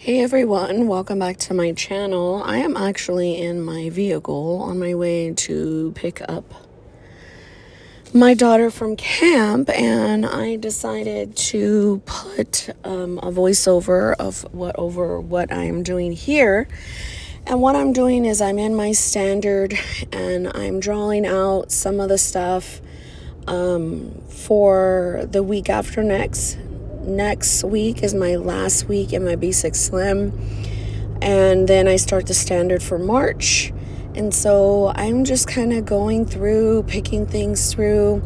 Hey everyone, welcome back to my channel. I am actually in my vehicle on my way to pick up my daughter from camp, and I decided to put a voiceover of what I am doing here. And what I'm doing is I'm in my standard and I'm drawing out some of the stuff for the week after next. Next week is my last week in my B6 Slim, and then I start the standard for March. And so I'm just kind of going through, picking things through.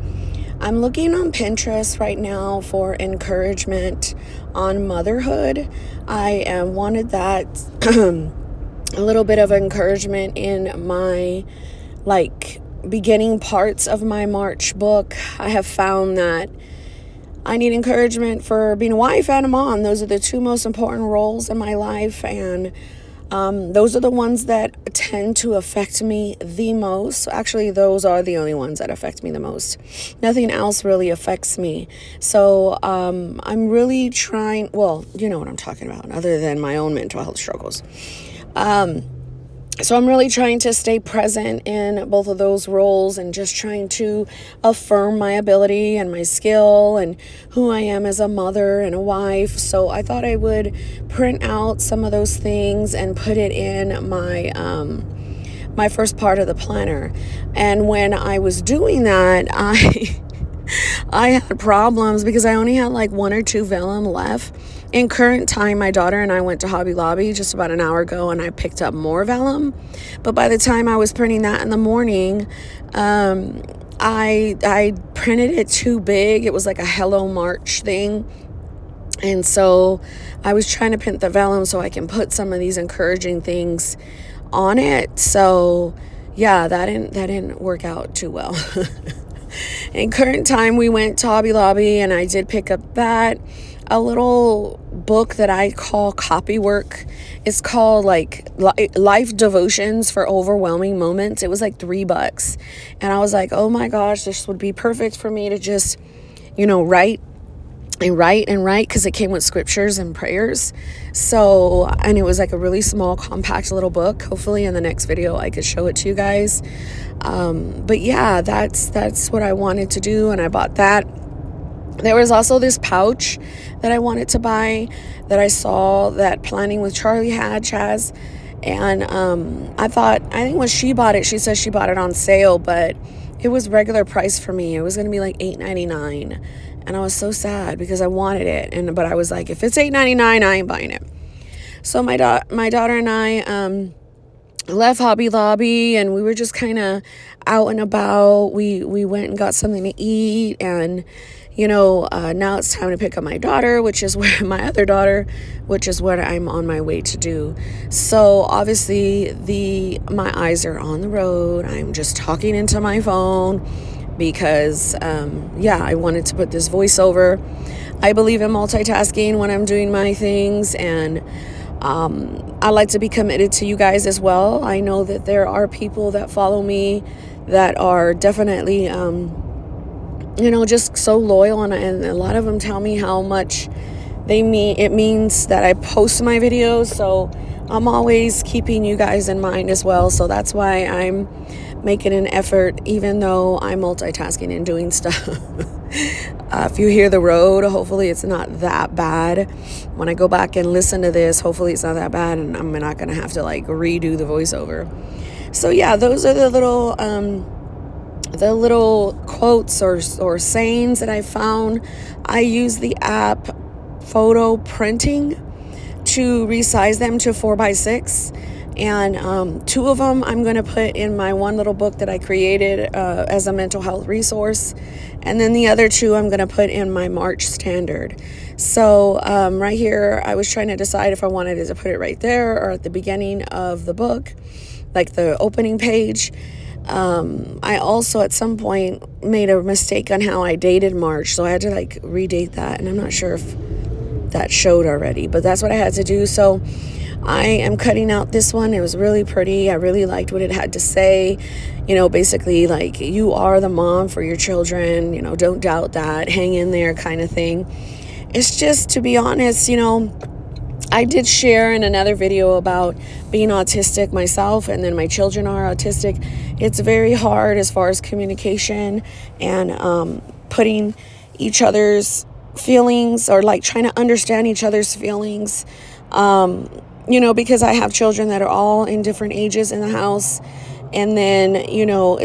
I'm looking on Pinterest right now for encouragement on motherhood. I wanted that a little bit of encouragement in my beginning parts of my March book. I have found that I need encouragement for being a wife and a mom. Those are the two most important roles in my life, and those are the ones that tend to affect me the most. Actually, those are the only ones that affect me the most. Nothing else really affects me. So I'm really trying, well, you know what I'm talking about, other than my own mental health struggles. So I'm really trying to stay present in both of those roles and just trying to affirm my ability and my skill and who I am as a mother and a wife. So I thought I would print out some of those things and put it in my first part of the planner. And when I was doing that, I had problems because I only had like 1 or 2 vellum left. In current time, my daughter and I went to Hobby Lobby just about an hour ago, and I picked up more vellum. But by the time I was printing that in the morning, I printed it too big. It was like a Hello March thing. And so I was trying to print the vellum so I can put some of these encouraging things on it. So yeah, that didn't work out too well. In current time, we went to Hobby Lobby, and I did pick up a little book that I call copy work. It's called like Life Devotions for Overwhelming Moments. It was like $3. And I was like, oh my gosh, this would be perfect for me to just, write because it came with scriptures and prayers. So, and it was like a really small, compact little book. Hopefully in the next video I could show it to you guys. But yeah, that's what I wanted to do, and I bought that. There was also this pouch that I wanted to buy that I saw that Planning with Charlie has. And I think when she bought it, she said she bought it on sale, but it was regular price for me. It was going to be like $8.99. And I was so sad because I wanted it. But I was like, if it's $8.99, I ain't buying it. So my daughter and I left Hobby Lobby, and we were just kind of out and about. We went and got something to eat, and now it's time to pick up my daughter, which is what I'm on my way to do. So obviously my eyes are on the road. I'm just talking into my phone because I wanted to put this voiceover. I believe in multitasking when I'm doing my things, and I like to be committed to you guys as well. I know that there are people that follow me that are definitely just so loyal, and a lot of them tell me how much it means that I post my videos. So I'm always keeping you guys in mind as well. So that's why I'm making an effort, even though I'm multitasking and doing stuff. If you hear the road, hopefully it's not that bad. When I go back and listen to this, hopefully it's not that bad, and I'm not going to have to redo the voiceover. So yeah, those are the little quotes or sayings that I found. I use the app Photo Printing to resize them to 4x6. And 2 of them I'm going to put in my one little book that I created as a mental health resource. And then the other 2 I'm going to put in my March standard. So right here, I was trying to decide if I wanted to put it right there or at the beginning of the book, like the opening page. I also at some point made a mistake on how I dated March. So I had to redate that. And I'm not sure if that showed already, but that's what I had to do. So I am cutting out this one. It was really pretty. I really liked what it had to say. Basically you are the mom for your children. Don't doubt that. Hang in there kind of thing. It's just, to be honest, I did share in another video about being autistic myself, and then my children are autistic. It's very hard as far as communication and putting each other's feelings, or like trying to understand each other's feelings. Because I have children that are all in different ages in the house. And then,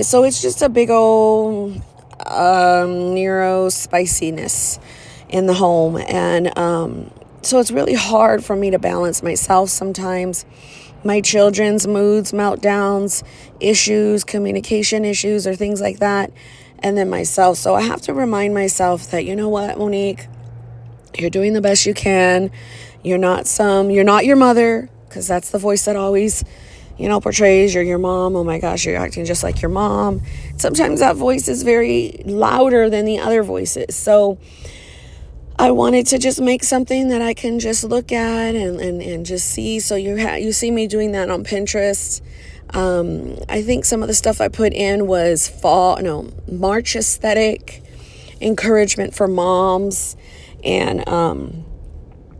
so it's just a big old neuro spiciness in the home. And so it's really hard for me to balance myself sometimes. My children's moods, meltdowns, issues, communication issues, or things like that. And then myself. So I have to remind myself that, you know what, Monique, you're doing the best you can. You're not your mother, because that's the voice that always, portrays you're your mom. Oh my gosh, you're acting just like your mom. Sometimes that voice is very louder than the other voices. So I wanted to just make something that I can just look at and just see. So you see me doing that on Pinterest. I think some of the stuff I put in was March aesthetic, encouragement for moms, and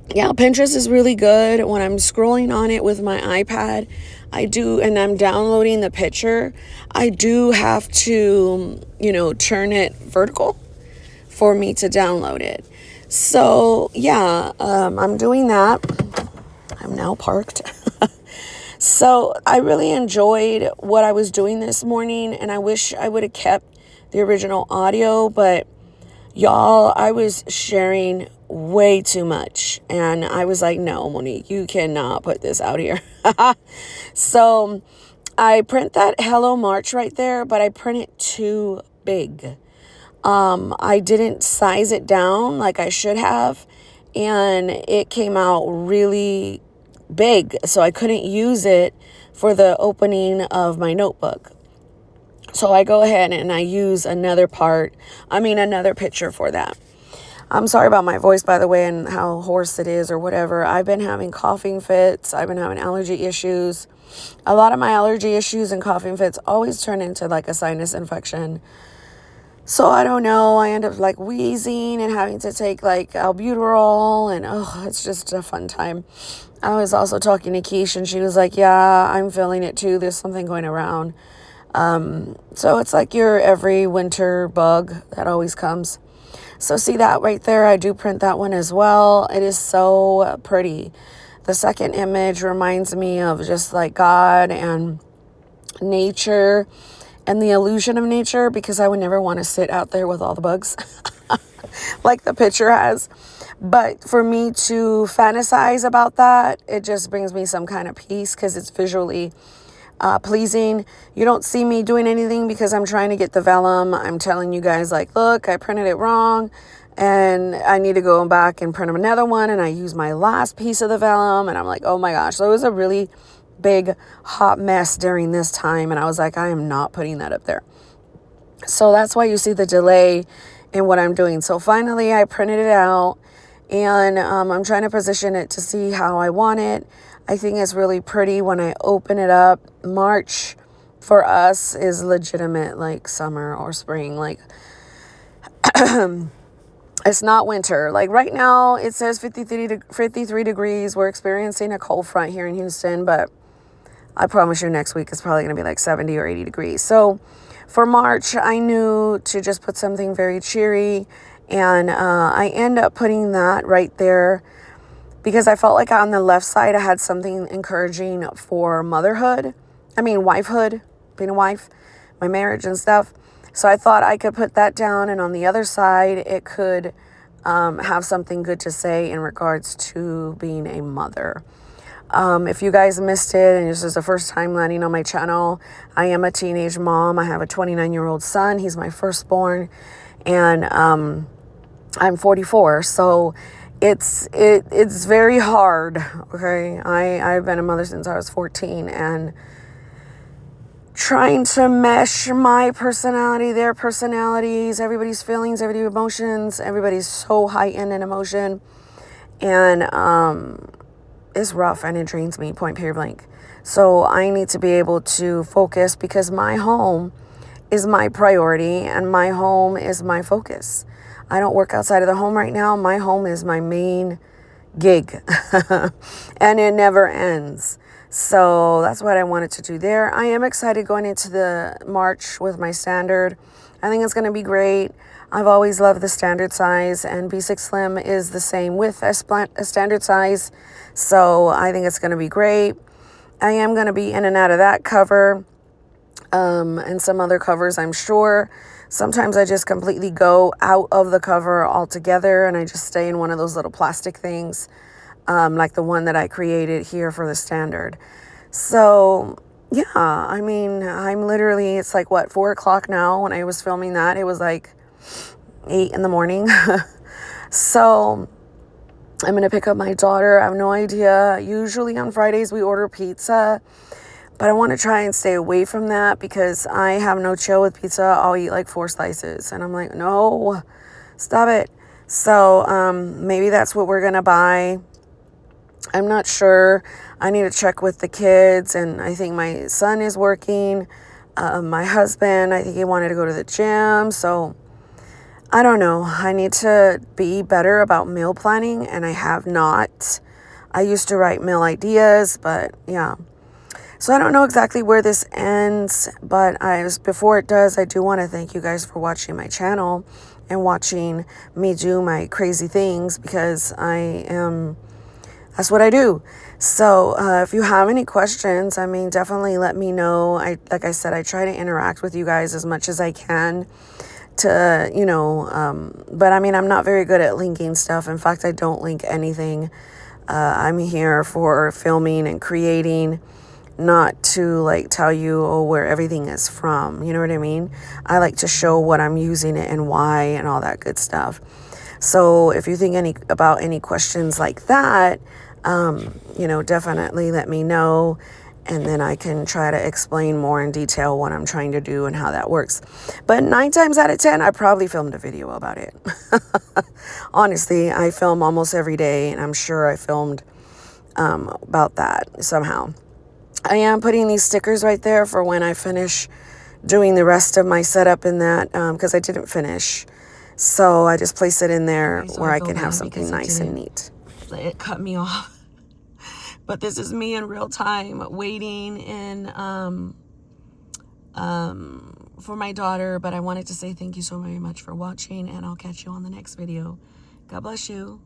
Pinterest is really good. When I'm scrolling on it with my iPad, and I'm downloading the picture, I do have to, turn it vertical for me to download it. So, I'm doing that. I'm now parked. So, I really enjoyed what I was doing this morning, and I wish I would have kept the original audio, but y'all, I was sharing way too much. And I was like, no, Monique, you cannot put this out here. So I print that Hello March right there, but I print it too big. I didn't size it down like I should have. And it came out really big. So I couldn't use it for the opening of my notebook. So I go ahead and I use another picture for that. I'm sorry about my voice, by the way, and how hoarse it is or whatever. I've been having coughing fits. I've been having allergy issues. A lot of my allergy issues and coughing fits always turn into like a sinus infection. So I don't know. I end up like wheezing and having to take like albuterol, and it's just a fun time. I was also talking to Keish, and she was like, yeah, I'm feeling it too. There's something going around. So it's like your every winter bug that always comes. So see that right there? I do print that one as well. It is so pretty. The second image reminds me of just like God and nature and the illusion of nature, because I would never want to sit out there with all the bugs like the picture has. But for me to fantasize about that, it just brings me some kind of peace, because it's visually pleasing. You don't see me doing anything because I'm trying to get the vellum. I'm telling you guys, like, look, I printed it wrong and I need to go back and print another one. And I use my last piece of the vellum, and I'm like, oh my gosh. So it was a really big hot mess during this time. And I was like, I am not putting that up there. So that's why you see the delay in what I'm doing. So finally I printed it out, and I'm trying to position it to see how I want it. I think it's really pretty when I open it up. March for us is legitimate like summer or spring. Like it's not winter. Like right now it says 53 degrees. We're experiencing a cold front here in Houston, but I promise you next week it's probably going to be like 70 or 80 degrees. So for March, I knew to just put something very cheery, and I end up putting that right there, because I felt like on the left side I had something encouraging for motherhood. Wifehood, being a wife, my marriage and stuff. So I thought I could put that down, and on the other side it could have something good to say in regards to being a mother. If you guys missed it and this is the first time landing on my channel, I am a teenage mom. I have a 29-year-old son. He's my firstborn, and I'm 44. So it's very hard. Okay. I've been a mother since I was 14, and trying to mesh my personality, their personalities, everybody's feelings, everybody's emotions, everybody's so heightened in emotion. And it's rough, and it drains me, point period blank. So I need to be able to focus, because my home is my priority and my home is my focus. I don't work outside of the home right now. My home is my main, gig. And it never ends. So that's what I wanted to do there. I am excited going into the March with my standard. I think it's going to be great. I've always loved the standard size, and B6 Slim is the same with a standard size. So I think it's going to be great. I am going to be in and out of that cover, and some other covers, I'm sure. Sometimes I just completely go out of the cover altogether, and I just stay in one of those little plastic things, like the one that I created here for the standard. So yeah, I mean, I'm literally, it's like what, 4 o'clock now. When I was filming that, it was like 8 in the morning. So I'm going to pick up my daughter. I have no idea. Usually on Fridays we order pizza, but I want to try and stay away from that because I have no chill with pizza. I'll eat like 4 slices. And I'm like, no, stop it. So maybe that's what we're going to buy. I'm not sure. I need to check with the kids. And I think my son is working. My husband, I think he wanted to go to the gym. So I don't know. I need to be better about meal planning, and I have not. I used to write meal ideas, but yeah. So I don't know exactly where this ends, but before it does, I do want to thank you guys for watching my channel and watching me do my crazy things, because that's what I do. So if you have any questions, I mean, definitely let me know. Like I said, I try to interact with you guys as much as I can. But I mean, I'm not very good at linking stuff. In fact, I don't link anything. I'm here for filming and creating, not to like tell you where everything is from. You know what I mean? I like to show what I'm using it and why and all that good stuff. So if you think about any questions like that, definitely let me know. And then I can try to explain more in detail what I'm trying to do and how that works. But 9 times out of 10, I probably filmed a video about it. Honestly, I film almost every day, and I'm sure I filmed about that somehow. I am putting these stickers right there for when I finish doing the rest of my setup in that, because I didn't finish. So I just place it in there where I can have something nice and neat. It cut me off. But this is me in real time waiting for my daughter. But I wanted to say thank you so very much for watching, and I'll catch you on the next video. God bless you.